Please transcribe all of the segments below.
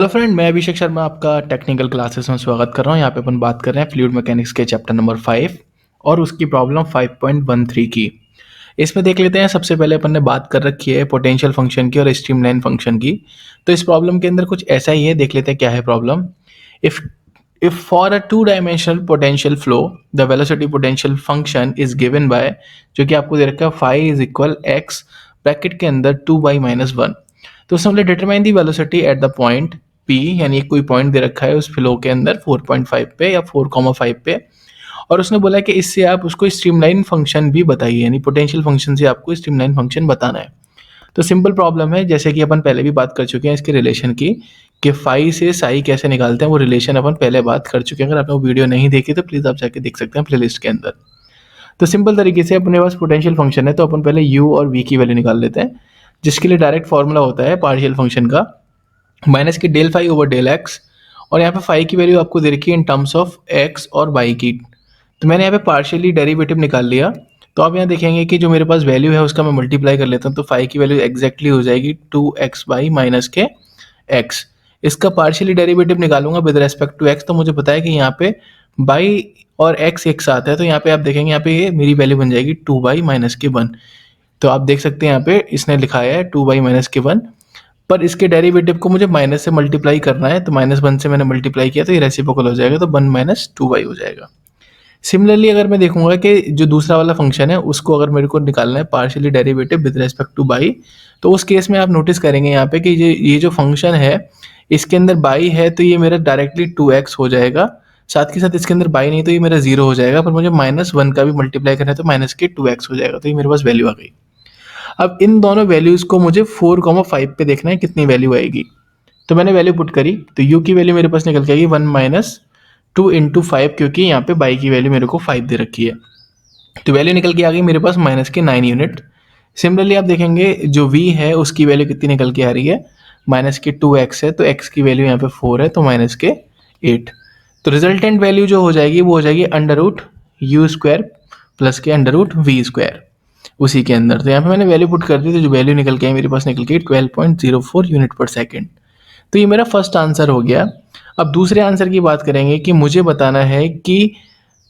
Hello friend, मैं अभिषेक शर्मा आपका technical classes में स्वागत कर रहा हूँ। यहाँ पे अपन बात कर रहे हैं फ्लूइड मैकेनिक्स के चैप्टर नंबर 5 और उसकी प्रॉब्लम 5.13 की। इसमें देख लेते हैं। सबसे पहले अपन ने बात कर रखी है पोटेंशियल फंक्शन की और स्ट्रीमलाइन फंक्शन की। तो इस प्रॉब्लम के अंदर कुछ ऐसा ही है, देख लेते हैं क्या है problem. If if for a two dimensional potential flow the velocity potential function is given by, जो कि आपको दे रखा है phi is equal x bracket के अंदर 2/-1। तो उसने बोले determine the velocity at the point P, यानी कोई पॉइंट दे रखा है उस फ्लो के अंदर 4.5 पे या 4,5 पे, और उसने बोला कि इससे आप उसको स्ट्रीमलाइन फंक्शन भी बताइए, यानी पोटेंशियल फंक्शन से आपको स्ट्रीमलाइन फंक्शन बताना है। तो सिंपल प्रॉब्लम है, जैसे कि अपन पहले भी बात कर चुके हैं इसके रिलेशन की कि फाई से साई कैसे निकालते हैं, वो रिलेशन अपन पहले बात कर चुके हैं। अगर आपने वो वीडियो नहीं देखी तो प्लीज़ आप जाके देख सकते हैं प्लेलिस्ट के अंदर। तो सिंपल तरीके से अपने पास पोटेंशियल फंक्शन है, तो अपन पहले u और v की वैल्यू निकाल लेते हैं, जिसके लिए डायरेक्ट फॉर्मूला होता है पार्शियल फंक्शन का माइनस के del phi over del x, और यहाँ पे फाई की वैल्यू आपको दे रखी है इन टर्म्स ऑफ एक्स और वाई की। तो मैंने यहाँ पे पार्शियली डेरिवेटिव निकाल लिया। तो आप यहाँ देखेंगे कि जो मेरे पास वैल्यू है उसका मैं मल्टीप्लाई कर लेता हूँ, तो फाई की वैल्यू एग्जैक्टली हो जाएगी 2x बाई माइनस के x। इसका पार्शियली डेरिवेटिव निकालूंगा विद रेस्पेक्ट टू x, तो मुझे पता है कि यहाँ पे बाई और x एक साथ है, तो यहाँ पे आप देखेंगे यहाँ पे ये मेरी वैल्यू बन जाएगी 2/-1। तो आप देख सकते हैं यहाँ पे इसने लिखाया है 2/-1, पर इसके डेरिवेटिव को मुझे माइनस से मल्टीप्लाई करना है, तो -1 से मैंने मल्टीप्लाई किया तो ये रेसिप्रोकल हो जाएगा, तो 1 - 2y हो जाएगा। सिमिलरली अगर मैं देखूंगा कि जो दूसरा वाला फंक्शन है उसको अगर मेरे को निकालना है partially derivative with respect two by, तो उस केस में आप नोटिस करेंगे यहाँ पे कि ये जो फंक्शन है इसके अंदर बाई है, तो ये मेरा डायरेक्टली 2x हो जाएगा। साथ के साथ इसके अंदर बाई नहीं तो ये मेरा 0 हो जाएगा, पर मुझे -1 का भी मल्टीप्लाई करना है तो माइनस के 2x हो जाएगा, तो ये मेरे पास वैल्यू आ गई। अब इन दोनों वैल्यूज को मुझे 4,5 पे देखना है कितनी वैल्यू आएगी। तो मैंने वैल्यू पुट करी, तो u की वैल्यू मेरे पास निकल के आएगी 1 - 2 × 5, क्योंकि यहाँ पे बाई की वैल्यू मेरे को 5 दे रखी है। तो वैल्यू निकल के आ गई मेरे पास -9 यूनिट। सिमिलरली आप देखेंगे जो v है उसकी वैल्यू कितनी निकल के आ रही है, -2x है, तो x की वैल्यू यहाँ पे 4 है, तो -8। तो रिजल्टेंट वैल्यू जो हो जाएगी वो हो जाएगी √u² प्लस के √v², उसी के अंदर। तो यहाँ पे मैंने वैल्यू पुट कर दी, तो जो वैल्यू निकल के आई मेरे पास निकल के 12.04 यूनिट पर सेकेंड। तो ये मेरा फर्स्ट आंसर हो गया। अब दूसरे आंसर की बात करेंगे कि मुझे बताना है कि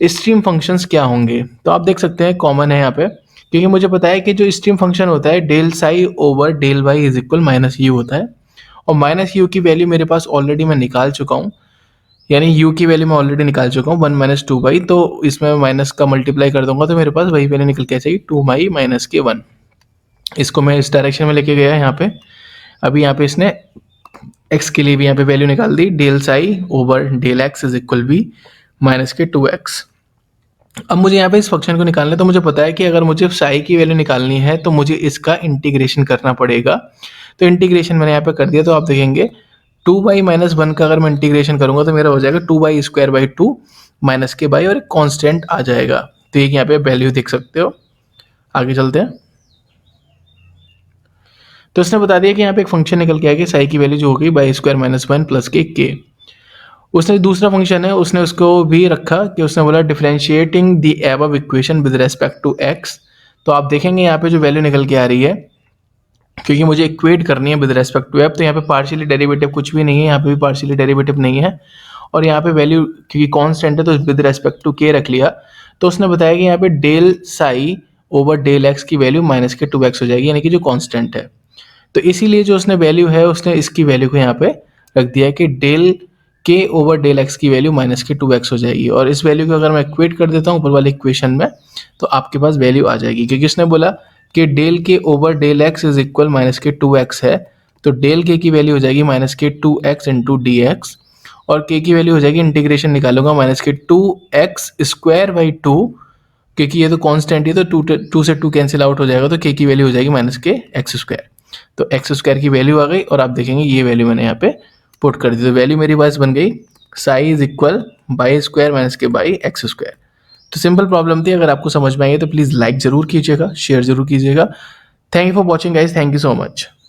स्ट्रीम फंक्शंस क्या होंगे। तो आप देख सकते हैं कॉमन है यहाँ पे, क्योंकि मुझे पता है कि जो स्ट्रीम फंक्शन होता है del Sai over del y is equal -u होता है, और -u की वैल्यू मेरे पास ऑलरेडी मैं निकाल चुका हूँ, यानी u की वैल्यू मैं ऑलरेडी निकाल चुका हूँ 1 - 2 तो इसमें माइनस का मल्टीप्लाई कर दूंगा तो मेरे पास वही वैल्यू निकल के आ जाएगी 2/-1। इसको मैं इस डायरेक्शन में लेके गया यहाँ पे। अभी यहाँ पे इसने x के लिए भी यहाँ पे वैल्यू निकाल दी, del Sai over del x is equal भी -2x। अब मुझे यहाँ पे इस फंक्शन को निकालना है, तो मुझे पता है कि अगर मुझे साई की वैल्यू निकालनी है तो मुझे इसका इंटीग्रेशन करना पड़ेगा। तो इंटीग्रेशन मैंने यहाँ पे कर दिया, तो आप देखेंगे 2/-1 का अगर मैं इंटीग्रेशन करूंगा तो मेरा हो जाएगा 2/²/2 माइनस के बाई, और एक कॉन्स्टेंट आ जाएगा। तो एक यहाँ पे वैल्यू देख सकते हो। आगे चलते हैं। तो इसने बता दिया कि यहाँ पे एक फंक्शन निकल के आएगी साई की वैल्यू जो होगी (2 - 1 प्लस के। उसने दूसरा फंक्शन है उसने उसको भी रखा कि उसने बोला differentiating the above equation with respect to x. तो आप देखेंगे यहाँ पे जो वैल्यू निकल के आ रही है, क्योंकि मुझे इक्वेट करनी है विद रेस्पेक्ट टू एफ, तो यहाँ पे पार्शियली डेरिवेटिव कुछ भी नहीं है, यहाँ पे भी पार्शियली डेरिवेटिव नहीं है, और यहाँ पे वैल्यू क्योंकि कांस्टेंट है तो विद रेस्पेक्ट टू के रख लिया। तो उसने बताया कि यहाँ पे del Sai over del x की वैल्यू -2x हो जाएगी, यानी कि जो कांस्टेंट है। तो इसीलिए जो उसने वैल्यू है उसने इसकी वैल्यू को यहाँ पे रख दिया है कि डेल के ओवर डेल एक्स की वैल्यू -2x हो जाएगी, और इस वैल्यू को अगर मैं इक्वेट कर देता हूँ ऊपर वाले इक्वेशन में तो आपके पास वैल्यू आ जाएगी, क्योंकि उसने बोला कि डेल के over del x is equal -2x है, तो डेल के की वैल्यू हो जाएगी -2x इंटू डी एक्स, और के की वैल्यू हो जाएगी, इंटीग्रेशन निकालूंगा -2x²/2, क्योंकि ये तो कांस्टेंट है तो 2 से 2 कैंसिल आउट हो जाएगा, तो के की वैल्यू हो जाएगी -(x²). तो x² की वैल्यू आ गई, और आप देखेंगे ये वैल्यू मैंने यहाँ पे पुट कर दी, तो वैल्यू मेरी पास बन गई साई इज इक्वल (2 - x²) तो सिंपल प्रॉब्लम थी। अगर आपको समझ में आई है तो प्लीज़ लाइक ज़रूर कीजिएगा, शेयर ज़रूर कीजिएगा। Thank you for watching guys, thank you so much.